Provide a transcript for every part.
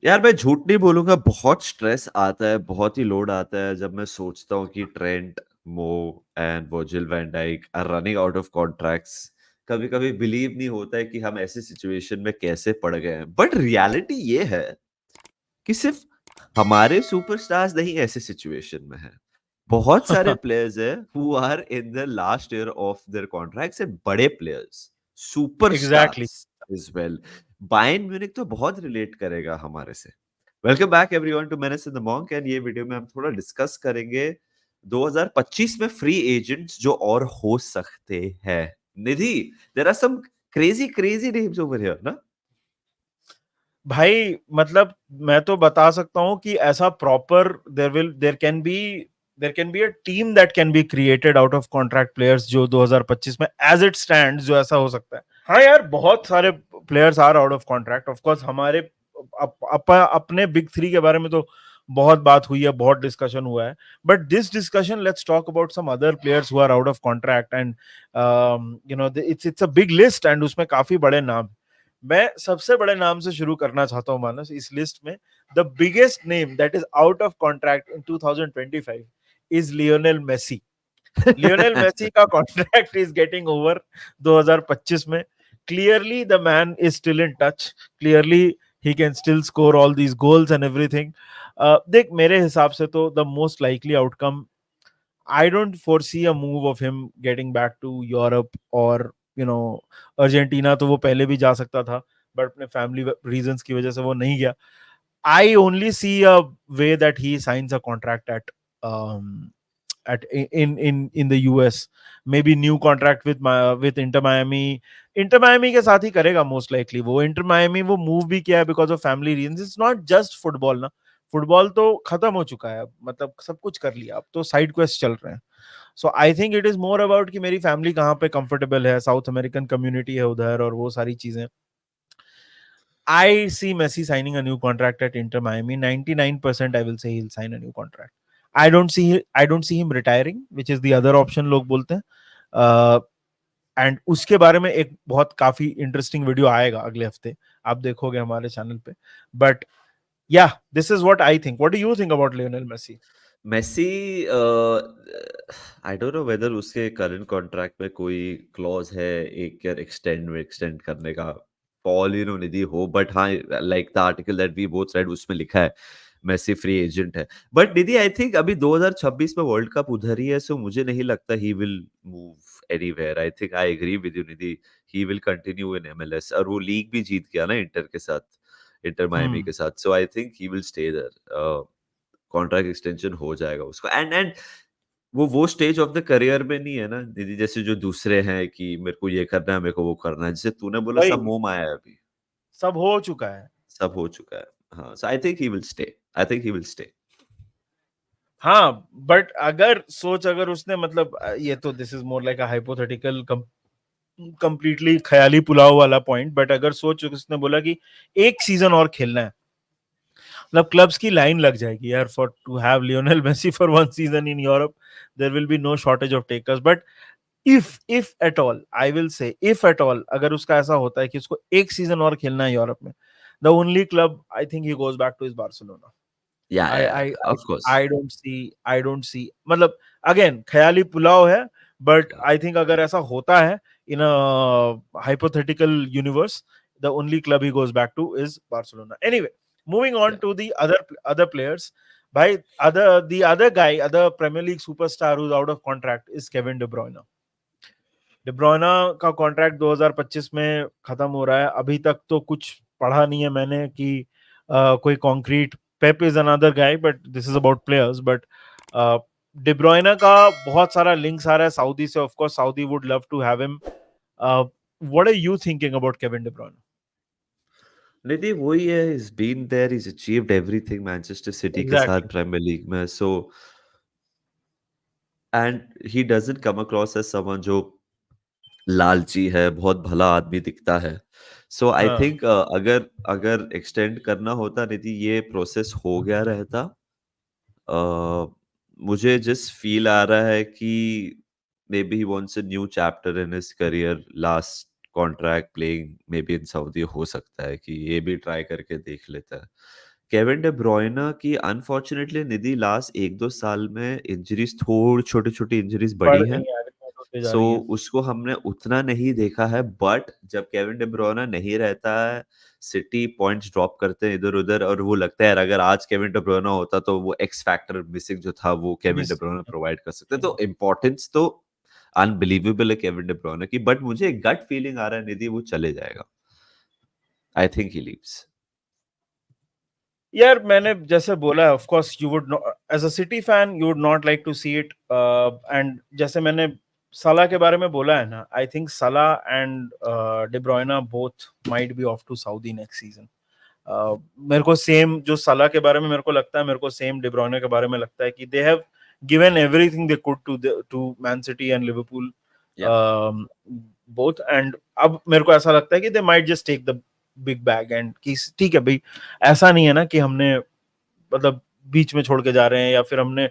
यार मैं झूठ नहीं बोलूँगा, बहुत स्ट्रेस आता है, बहुत ही लोड आता है जब मैं सोचता हूँ कि Trent, Mo and Virgil van Dijk are running out of contracts. कभी-कभी बिलीव नहीं होता है कि हम ऐसी सिचुएशन में कैसे पड़ गए हैं। बट रियलिटी ये है कि सिर्फ हमारे सुपरस्टार्स नहीं ऐसे सिचुएशन में हैं। बहुत सारे प्लेयर्स हैं who are in the last year of their contracts and बड़े players, exactly. Superstars as well. Bayern Munich तो बहुत रिलेट करेगा हमारे से। Welcome back everyone to menace in the monk and ये वीडियो में हम थोड़ा डिस्कस करेंगे 2025 में फ्री एजेंट्स जो और हो सकते हैं। Nidhi, there are some crazy crazy names over here ना? भाई मतलब मैं तो बता सकता हूँ कि ऐसा proper there can be a team that can be created out of contract players जो 2025 में एज इट स्टैंड्स जो ऐसा हो सकता है। हाँ यार, बहुत सारे players are out of contract. Of course हमारे अपने बिग थ्री के बारे में तो बहुत बात हुई है, बहुत डिस्कशन हुआ है। But this discussion, let's talk about some other players who are out of contract and it's a big list and उसमें काफी बड़े नाम। मैं सबसे बड़े नाम से शुरू करना चाहता हूं मानस इस लिस्ट में। The biggest name that is out of contract in 2025 is Lionel Messi. Lionel Messi का कॉन्ट्रैक्ट इज गेटिंग ओवर 2025 में। Clearly the man is still in touch. Clearly he can still score all these goals and everything. देख, मेरे हिसाब से तो the most likely outcome, I don't foresee a move of him getting back to Europe or Argentina. तो वो पहले भी जा सकता था, बट अपने फैमिली रीजंस की वजह से वो नहीं गया। I only see a way that he signs a contract at in the US, maybe new contract with Inter Miami। Inter Miami के साथ ही करेगा मोस्ट लाइकली। वो इंटर मायमी वो मूव भी किया है because of family reasons. It's not just football ना। Football तो खत्म हो चुका है, मतलब सब कुछ कर लिया, अब तो साइड क्वेस्ट चल रहे हैं। So I think it is more about कि मेरी फैमिली कहाँ पे कंफर्टेबल है, साउथ अमेरिकन कम्युनिटी है उधर और वो सारी चीजें। I see Messi signing a new contract at Inter Miami. 99% I will say he'll sign a new contract. I don't see him retiring, which is the other option लोग बोलते हैं। And उसके बारे में एक बहुत काफी इंटरेस्टिंग वीडियो आएगा अगले हफ्ते, आप देखोगे हमारे चैनल पे। But yeah, this is what I think. What do you think about Lionel Messi? Messi, I don't know whether उसके करंट कॉन्ट्रैक्ट में कोई क्लॉज है एक ईयर एक्सटेंड करने का। पॉल यू नो निधि हो, बट हाँ, like the article that we both read उसमें लिखा है मेसी फ्री एजेंट है। बट निधि, आई थिंक अभी 2026 में वर्ल्ड कप उधर ही है, सो मुझे नहीं लगता he will move anywhere. I think I agree with you Nidhi, he will continue in MLS. और वो लीग भी जीत गया ना इंटर के साथ, इंटर मायमी हम्म। के साथ। So I think he will stay there. Contract extension हो जाएगा उसका। एंड वो स्टेज ऑफ द करियर में नहीं है ना दीदी, जैसे जो दूसरे हैं कि मेरे को ये करना है, मेरे को वो करना है। जैसे तूने बोला सब वही, मुंह माया है अभी, सब हो चुका है। सब हो चुका है। हाँ, so I think he will stay, I think he will stay. हाँ, बट अगर सोच, अगर उसने मतलब ये तो this is more like a hypothetical, completely ख्याली पुलाव वाला पॉइंट। बट अगर सोच उसने बोला कि एक सीजन और खेलना है, मतलब क्लब्स की लाइन लग जाएगी यार for to have Lionel Messi for one season in Europe. There will be no shortage of takers. But if at all, I will say if at all, अगर उसका ऐसा होता है कि उसको एक सीजन और खेलना है यूरोप में, the only club I think he goes back to is Barcelona. या I या I I of course. I don't see मतलब अगेन ख्याली पुलाव है। बट आई थिंक अगर ऐसा होता है in a hypothetical universe, the only club he goes back to is Barcelona. Anyway, moving on या टू द अदर प्लेयर्स। भाई, other guy, other Premier League superstar who's out of contract is Kevin De Bruyne। De Bruyne का contract 2025 में खत्म हो रहा है। अभी तक तो कुछ पढ़ा नहीं है मैंने कि कोई concrete. Pep is another guy, but this is about players. But De Bruyne का बहुत सारा लिंक्स आ रहा है सऊदी से। Of course Saudi would love to have him. What are you thinking about Kevin De Bruyne? Nidhi वही है, is been there, is achieved everything Manchester City के साथ एग्जैक्टली। प्रीमियर लीग में। So and he doesn't come across as someone जो लालची है, बहुत भला आदमी दिखता है। सो आई हाँ। थिंक अगर अगर एक्सटेंड करना होता निधि, ये प्रोसेस हो गया रहता। अ, मुझे जस्ट फील आ रहा है कि may be he wants a new chapter in his career. Last contract playing may be in Saudi हो सकता है कि ये भी ट्राई करके देख लेता है। केविन डे ब्रुयना की अनफॉर्चुनेटली निधि लास्ट 1-2 साल में इंजरीज थोड़ी छोटी-छोटी इंजरीज बढ़ बढ़ी हैं। गई है, एग्रीमेंट होते जा सो रही है। उसको हमने उतना नहीं देखा है, बट जब केविन डे ब्रुयना नहीं रहता है, सिटी पॉइंट्स ड्रॉप करते हैं इधर-उधर और वो लगता है यार अगर आज केविन डे ब्रुयना होता तो वो एक्स फैक्टर मिसिंग जो था वो Kevin day miss Bruyne provide कर सकते। तो इम्पोर्टेंस तो अनबिलीवेबल है केविन डे ब्रुयना की, बट मुझे एक गट फीलिंग आ रहा है निधि वो चले जाएगा। I think he leaves. यार मैंने जैसे बोला, of course you would as a city fan you would not like to see it, and जैसे मैंने सलाह के बारे में बोला है ना, I think Salah and De Bruyne both might be off to Saudi next season. मेरे को सेम जो सलाह के बारे में मेरे को लगता है, मेरे को सेम डे ब्रुयना के बारे में लगता है कि they have given everything they could to Man City and Liverpool या बोथ, एंड अब मेरे को ऐसा लगता है कि they might just take the big bag and कि ठीक है भाई, ऐसा नहीं है ना कि हमने मतलब बीच में छोड़ के जा रहे हैं या फिर हमने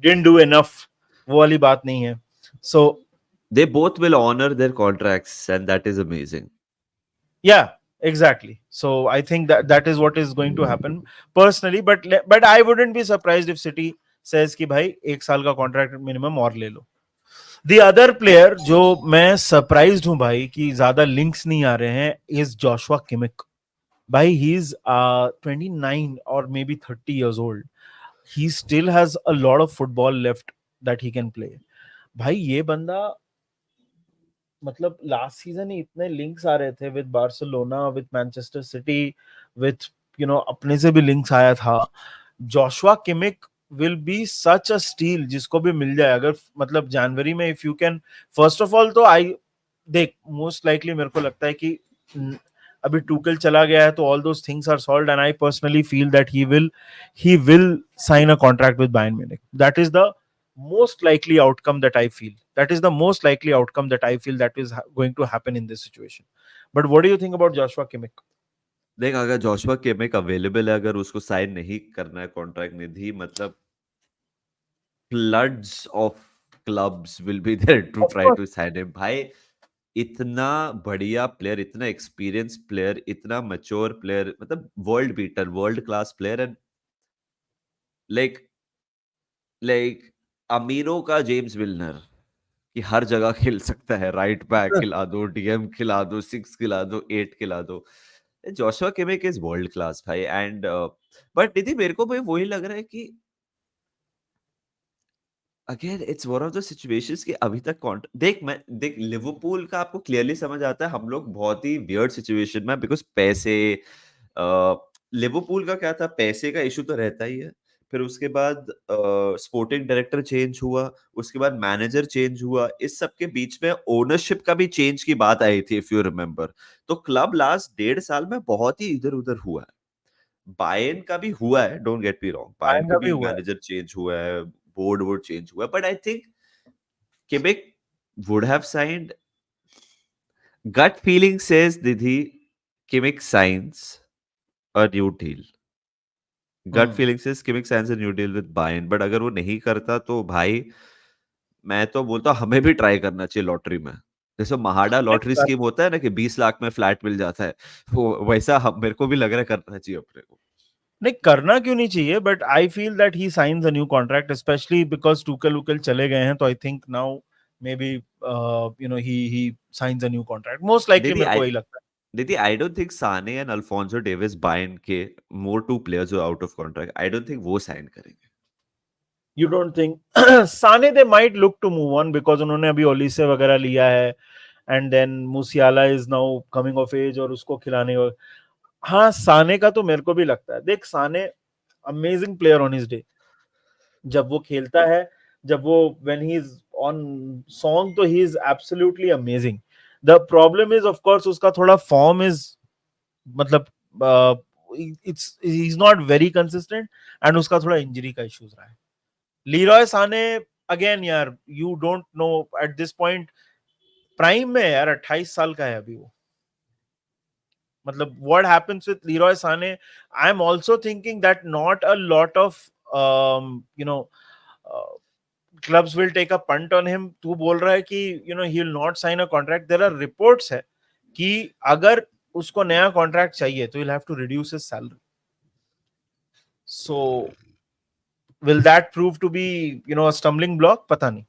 डिडंट डू इनफ, वो वाली बात नहीं है। सो they both will honor their contracts and that is amazing. yeah, exactly. So I think that that is what is going to happen personally, but I wouldn't be surprised if City says कि भाई 1 साल का contract minimum और ले लो। The other player जो मैं surprised हूं भाई कि ज्यादा लिंक्स नहीं आ रहे हैं इज जोशुआ किमिक। भाई ही इज 29 और may be 30 years old. He still has a lot of football left that he can play. भाई ये बंदा मतलब लास्ट सीजन ही इतने लिंक्स आ रहे थे with Barcelona, with Manchester city, with अपने से भी लिंक्स आया था। Joshua Kimmich will be such a steel जिसको भी मिल जाए, अगर मतलब जनवरी में if you can, first of all तो आई देख मोस्ट लाइकली मेरे को लगता है कि अभी टूकल चला गया है तो all those things are solved and I personally feel that he will sign a contract with Bayern Munich. That is the most likely outcome that I feel. That is the most likely outcome that I feel that is going to happen in this situation. But what do you think about Joshua Kimmich? देख अगर Joshua Kimmich available है, अगर उसको sign नहीं करना है contract Nidhi, मतलब floods of clubs will be there to Of try course. To sign him. भाई इतना बढ़िया प्लेयर, इतना एक्सपीरियंस प्लेयर, इतना मैच्योर प्लेयर, मतलब world beater, world class player and like like अमीरों का जेम्स मिलनर कि हर जगह खेल सकता है, राइट बैक खिला दो, डीएम खिला दो, 6 खिला दो, 8 खिला दो। Joshua Kimmich is world class भाई एंड बट निधि मेरे को भाई वही लग रहा है कि again it's one of the situations कि अभी तक देख लिवरपूल का आपको क्लियरली समझ आता है, हम लोग बहुत ही वियर्ड सिचुएशन में बिकॉज पैसे लिवरपूल का क्या था, पैसे का इशू तो रहता ही है। फिर उसके बाद स्पोर्टिंग डायरेक्टर चेंज हुआ, उसके बाद मैनेजर चेंज हुआ, इस सब के बीच में ओनरशिप का भी चेंज की बात आई थी इफ यू रिमेम्बर। तो क्लब लास्ट 1.5 साल में बहुत ही इधर उधर हुआ है। बायर्न का भी हुआ है, don't get me wrong, Bayern Bayern का का भी भी हुआ है। मैनेजर चेंज हुआ है, बोर्ड वोर्ड चेंज हुआ है, but I think Quebec would have signed. Gut feeling says Didhi, Quebec signs a new deal. Gut hmm. feeling says Quebec signs a new deal with Bayern. But अगर वो नहीं करता तो भाई मैं तो बोलता हूँ हमें भी ट्राई करना चाहिए लॉटरी में। जैसे महाडा लॉटरी नहीं स्कीम होता है ना कि 20 लाख में फ्लैट मिल जाता है, वो वैसा मेरे को भी लग रहा है करना चाहिए अपने को। नहीं करना क्यों नहीं चाहिए, but I feel that he science a new contract specially because Tuchel उकल चले गए हैं, तो I think now may be he science a new contract most likely, दीदी मेरे को आई वही लगता है। दीदी I don't think Sane and Alfonso Davis Bayern के मोर टू प्लेयर्स जो out of contract, I don't think वो साइन करेंगे। You don't think Sane they might look to move on because उन्होंने अभी ओलिसे वगैरह लिया है and then Musiala is now coming of age और उसको खिलाने। हाँ साने का तो मेरे को भी लगता है, देख Sane amazing player on his day, जब वो खेलता है, जब वो when he is on song तो he is absolutely amazing. The problem is of course उसका थोड़ा फॉर्म इज मतलब it's he is not very consistent and उसका थोड़ा इंजरी का इश्यूज रहा है। लीरॉय साने अगेन यार you don't know at this point, prime में है यार, 28 साल का है अभी वो। मतलब what happens with Leroy Sané, I'm also thinking that not a lot of uh, clubs will take a punt on him. तू बोल रहा है कि he will not sign a contract, there are reports है कि अगर उसको नया कॉन्ट्रैक्ट चाहिए तो he'll have to reduce his salary. So will that prove to be, a stumbling block? पता नहीं.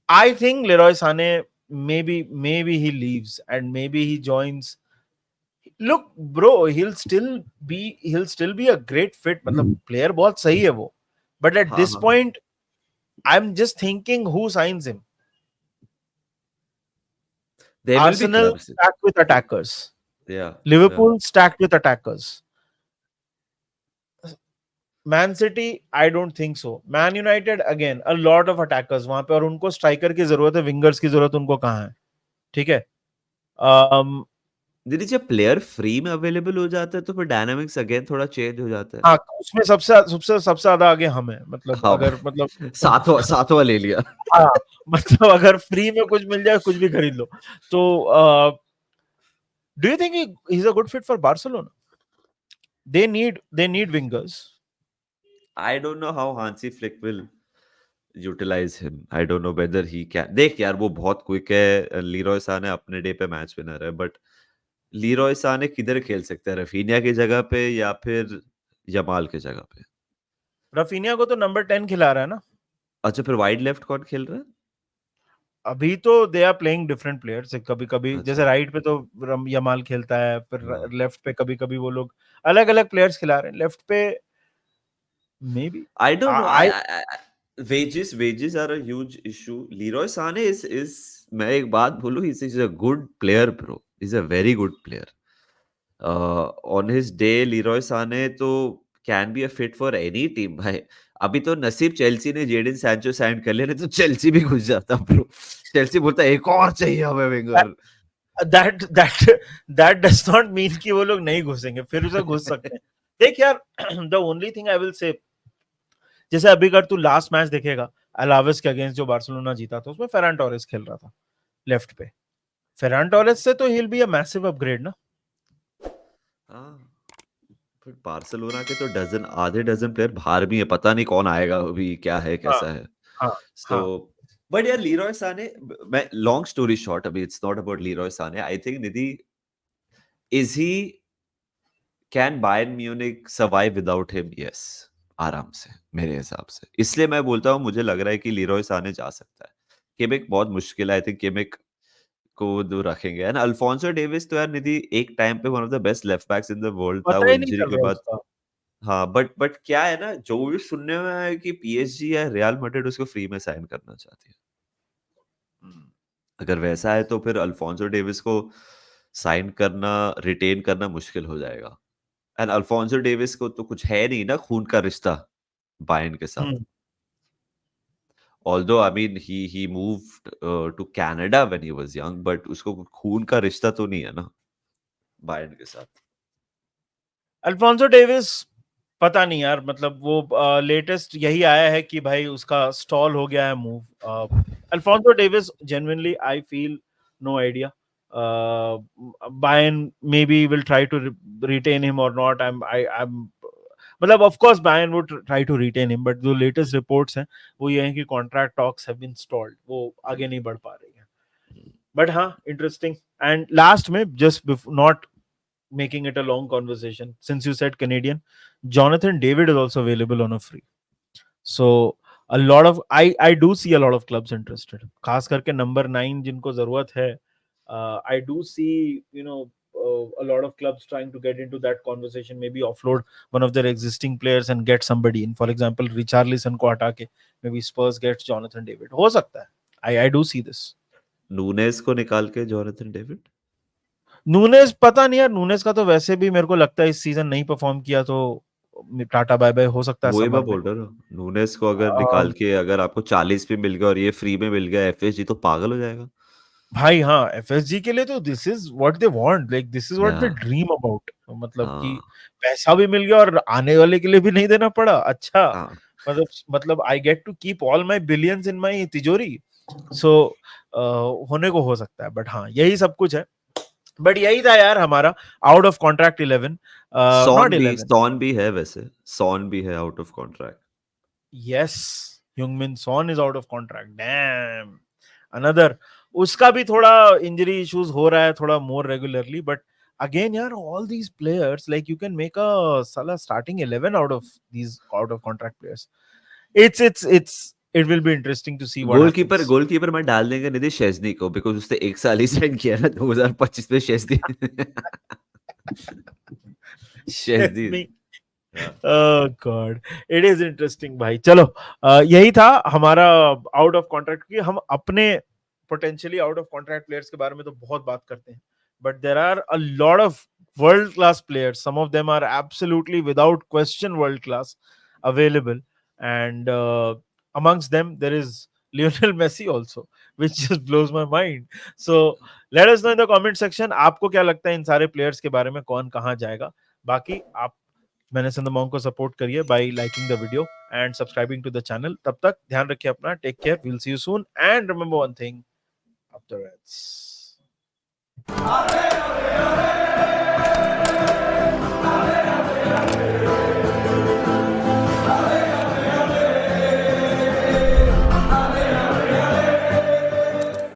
I think Leroy Sané, maybe he leaves and maybe he joins. Look, bro, he'll still be a great fit. मतलब player बहुत सही है वो. But at हाँ this हाँ, point, I'm just thinking who signs him. there will be Arsenal clubs. stacked with attackers. Yeah, yeah. Liverpool stacked with attackers. Man City, I don't think so. Man United, again, a lot of attackers वहां पे, और उनको striker की जरूरत है, wingers की जरूरत उनको कहाँ है? ठीक है. um, दीदी जब प्लेयर फ्री में अवेलेबल हो जाता है तो फिर डायनामिक्स अगेन थोड़ा चेंज हो जाता है. हाँ, उसमें सबसे ज्यादा आगे हम हैं. मतलब हाँ, अगर मतलब सातवां ले लिया. हाँ, मतलब अगर फ्री में कुछ मिल जाए, कुछ भी खरीद लो. तो do you think he is a good fit for Barcelona? They need wingers. I don't know how Hansi Flick will utilize him. I don't know whether he can. देख यार वो बहुत क्विक है. लीरॉय साने अपने डे पे match winner है, but लीरॉय साने किधर खेल सकता है? रफीनिया की जगह पे या फिर यमाल की जगह पे? रफीनिया को तो नंबर 10 खिला रहा है ना. अच्छा, फिर वाइड लेफ्ट कौन खेल रहा है? अभी तो they are playing different players. कभी कभी अच्छा, जैसे राइट पे तो यमाल खेलता है, फिर हाँ. लेफ्ट पे कभी कभी वो लोग अलग अलग प्लेयर्स खिला रहे हैं. लेफ्ट पे may be. I don't know. I Wages are a huge issue. Leroy Sané is मैं एक बात बोलूँ, he's a good player, bro. He's a very good player. On his day, Leroy Sané तो can be a fit for any team भाई. अभी तो नसीब Chelsea ने जेडन सैंचो साइन कर लिया, नहीं तो चेल्सी भी घुस जाता ब्रो. चेल्सी बोलता एक और चाहिए हमें winger. That does not mean कि वो लोग नहीं घुसेंगे, फिर उसे घुस सकते हैं. देख यार, the only thing I will से, जैसे अभी अगर तू लास्ट मैच देखेगा अलावेस के अगेंस्ट जो बार्सिलोना जीता था, उसमें फेरान टोरेस खेल रहा था लेफ्ट पे. फेरान टोरेस से तो he will be a massive upgrade ना. हाँ, फिर बार्सिलोना के तो आधे डजन प्लेयर बाहर भी है. पता नहीं कौन आएगा अभी, क्या है हाँ, कैसा है. हाँ, सो हाँ. बट यार लीरॉय साने, मैं लॉन्ग स्टोरी शॉर्ट, अभी it's not about Leroy Sane. I think Nidhi, is he can Bayern Munich survive without him? Yes, आराम से मेरे हिसाब से. इसलिए मैं बोलता हूँ मुझे लग रहा है कि लीरॉय साने जा सकता है. किमिक बहुत मुश्किल है. आई थिंक किमिक को दो रखेंगे. एंड अल्फोंसो डेविस तो यार निधि एक टाइम पे one of the best left backs in the world था. पता वो ही नहीं इंजरी चल के रहा बाद. उसका. हाँ, बट क्या है ना, जो भी सुनने में आया है कि पीएसजी या रियल मैड्रिड उसको फ्री में साइन करना चाहती है. अगर वैसा है तो फिर अल्फोंसो डेविस को साइन करना, रिटेन करना मुश्किल हो जाएगा. एंड अल्फोंसो डेविस को तो कुछ है नहीं ना खून का रिश्ता बायर्न के साथ. Hmm. Although I mean he moved to Canada when he was young, but उसको खून का रिश्ता तो नहीं है ना बायर्न के साथ. अल्फोंसो डेविस, पता नहीं यार. मतलब वो लेटेस्ट यही आया है कि भाई उसका स्टॉल हो गया है move. Alphonso Davies, genuinely I feel no idea. Bayern maybe will try to retain him or not. I'm मतलब of course Bayern would try to retain him, but जो latest reports हैं वो ये हैं कि contract talks have been stalled. वो आगे नहीं बढ़ पा रही हैं. But हाँ, interesting. And last में, just before, not making it a long conversation, since you said Canadian, Jonathan David is also available on a free. So a lot of I do see a lot of clubs interested. खास करके number 9 जिनको जरूरत है. I do see, a lot of clubs trying to get into that conversation. Maybe offload one of their existing players and get somebody in. For example, Richarlison को हटा के maybe Spurs gets Jonathan David. हो सकता है. I do see this. Nunez को निकाल के Jonathan David. Nunez, पता नहीं यार. नूनेज का तो वैसे भी मेरे को लगता है इस सीजन नहीं परफॉर्म किया तो टाटा बाय बाय. हो सकता है वही मैं समर में. बोल रहा हूँ, नूनेज को अगर निकाल अम, के अगर आपको 40 पे मिल गया और ये फ्री में मिल गया एफएसजी, तो पागल हो जाएगा. भाई हाँ, एफएसजी के लिए तो this is what they want. Like this is what या दे ड्रीम अबाउट. मतलब कि हाँ पैसा भी मिल गया और आने वाले के लिए भी नहीं देना पड़ा. अच्छा, हाँ. मतलब I get to keep all my billions in my तिजोरी. सो होने को हो सकता है. बट हाँ, यही सब कुछ है. बट यही था यार हमारा out of contract 11. Not 11. Son भी है वैसे. सॉन भी है out of contract. Yes, Heung-min Son is out of contract. Damn. Another. उसका भी थोड़ा इंजरी इश्यूज हो रहा है, थोड़ा more regularly. But again, yeah, all these players, like you can make a Salah starting 11 out of these out of contract players. It will be interesting to see what goalkeeper happens. Goalkeeper मैं डाल देंगे निधि शेज़नी को because उसने 1 साल ही sign किया ना 2025 में शेज़नी शेज़नी नहीं, हाँ। गॉड, इट इज इंटरेस्टिंग भाई। चलो, यही था हमारा आउट ऑफ कॉन्ट्रैक्ट की। हम अपने potentially out of contract players के बारे में तो बहुत बात करते हैं, but there are a lot of world class players, some of them are absolutely without question world class available, and amongst them there is Lionel Messi also, which just blows my mind. So let us know in the comment section, आपको क्या लगता है इन सारे players के बारे में, कौन कहाँ जाएगा। बाकी आप मैंने संदमोंग को सपोर्ट करिए by liking the video and subscribing to the channel. तब तक ध्यान रखिए अपना, take care, we will see you soon, and remember one thing, up the Reds.